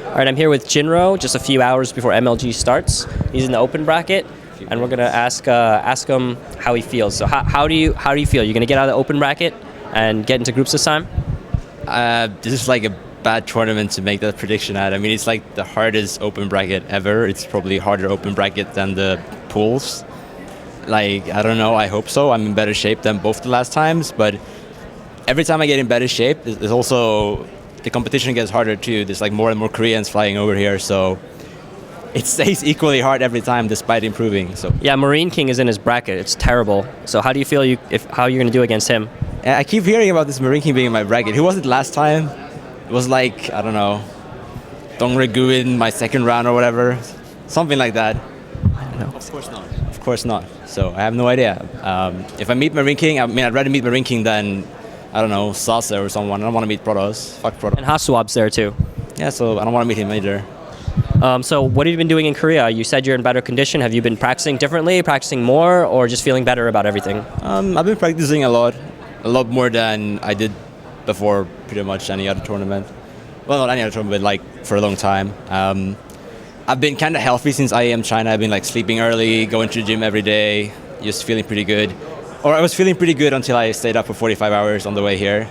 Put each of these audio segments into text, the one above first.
All right, I'm here with Jinro just a few hours before MLG starts. He's in the open bracket, and we're gonna ask him how he feels. So how do you feel? You're gonna get out of the open bracket and get into groups this time? This is like a bad tournament to make that prediction at. I mean, it's like the hardest open bracket ever. It's probably harder open bracket than the pools. Like, I don't know, I hope so. I'm in better shape than both the last times, but every time I get in better shape, there's also, the competition gets harder too. There's like more and more Koreans flying over here, so it stays equally hard every time despite improving. So yeah, Marine King is in his bracket. It's terrible. So how do you feel how you're gonna do against him? I keep hearing about this Marine King being in my bracket. Who was it last time? It was like, I don't know, Dongre-gu in my second round or whatever. Something like that. I don't know. Of course not. Of course not. So I have no idea. If I meet Marine King, I mean, I'd rather meet Marine King than, I don't know, Sasa or someone. I don't want to meet Protoss. Fuck Protoss. And Hasuab's there too. Yeah, so I don't want to meet him either. So what have you been doing in Korea? You said you're in better condition. Have you been practicing differently, practicing more, or just feeling better about everything? I've been practicing a lot more than I did before pretty much any other tournament. Well, not any other tournament, but like for a long time. I've been kind of healthy since I am China. I've been like sleeping early, going to the gym every day, just feeling pretty good. Or I was feeling pretty good until I stayed up for 45 hours on the way here.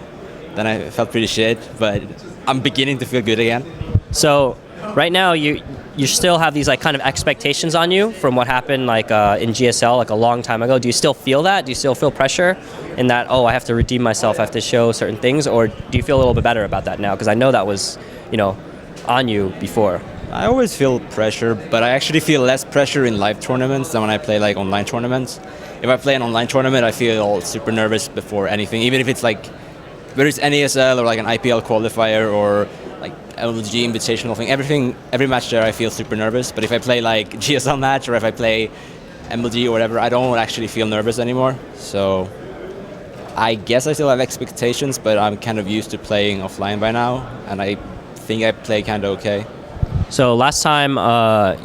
Then I felt pretty shit, but I'm beginning to feel good again. So right now you still have these like kind of expectations on you from what happened like in GSL like a long time ago. Do you still feel that? Do you still feel pressure in that, oh, I have to redeem myself, I have to show certain things, or do you feel a little bit better about that now? Because I know that was, on you before. I always feel pressure, but I actually feel less pressure in live tournaments than when I play like online tournaments. If I play an online tournament, I feel super nervous before anything, even if it's like, whether it's NASL or like an IPL qualifier or like MLG invitational thing, every match there I feel super nervous. But if I play like GSL match or if I play MLG or whatever, I don't actually feel nervous anymore. So I guess I still have expectations, but I'm kind of used to playing offline by now, and I think I play kind of okay. So last time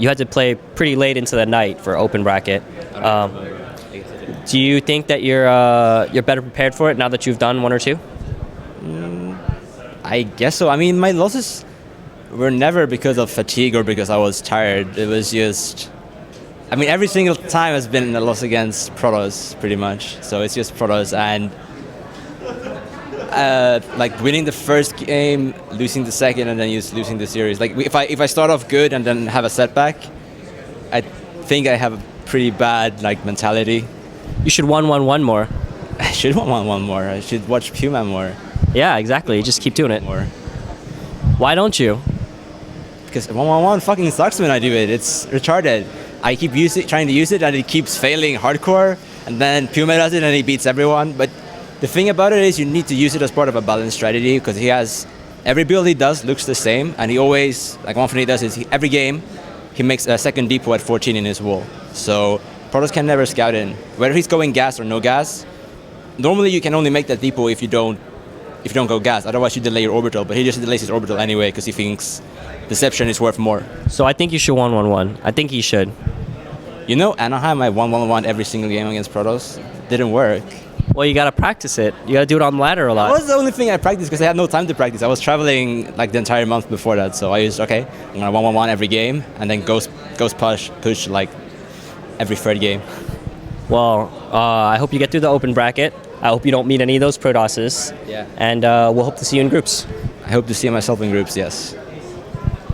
you had to play pretty late into the night for open bracket. Do you think that you're better prepared for it now that you've done one or two? I guess so. I mean, my losses were never because of fatigue or because I was tired. It was just, I mean, every single time has been a loss against Protoss, pretty much. So it's just Protoss, and like winning the first game, losing the second, and then just losing the series. Like if I start off good and then have a setback, I think I have a pretty bad like mentality. You should 1-1-1 more. I should 1-1-1 more. I should watch Puma more. Yeah, exactly. Just keep doing it. More. Why don't you? Because 1-1-1 fucking sucks when I do it. It's retarded. I keep trying to use it, and it keeps failing hardcore. And then Puma does it, and he beats everyone. But the thing about it is, you need to use it as part of a balanced strategy, because he has every build he does looks the same, and he always, like one thing he does is every game he makes a second depot at 14 in his wall. So Protoss can never scout in, whether he's going gas or no gas. Normally you can only make that depot if you don't go gas, otherwise you delay your orbital, but he just delays his orbital anyway because he thinks deception is worth more. So I think you should 1-1-1. I think he should. You know, Anaheim, I 1-1-1 every single game against Protoss. Didn't work. Well, you gotta practice it. You gotta do it on ladder a lot. That was the only thing I practiced because I had no time to practice. I was traveling like the entire month before that, so I used, okay, I'm gonna 1-1-1 every game, and then ghost push like every third game. Well, I hope you get through the open bracket. I hope you don't meet any of those Protosses. Yeah. And we'll hope to see you in groups. I hope to see myself in groups, yes.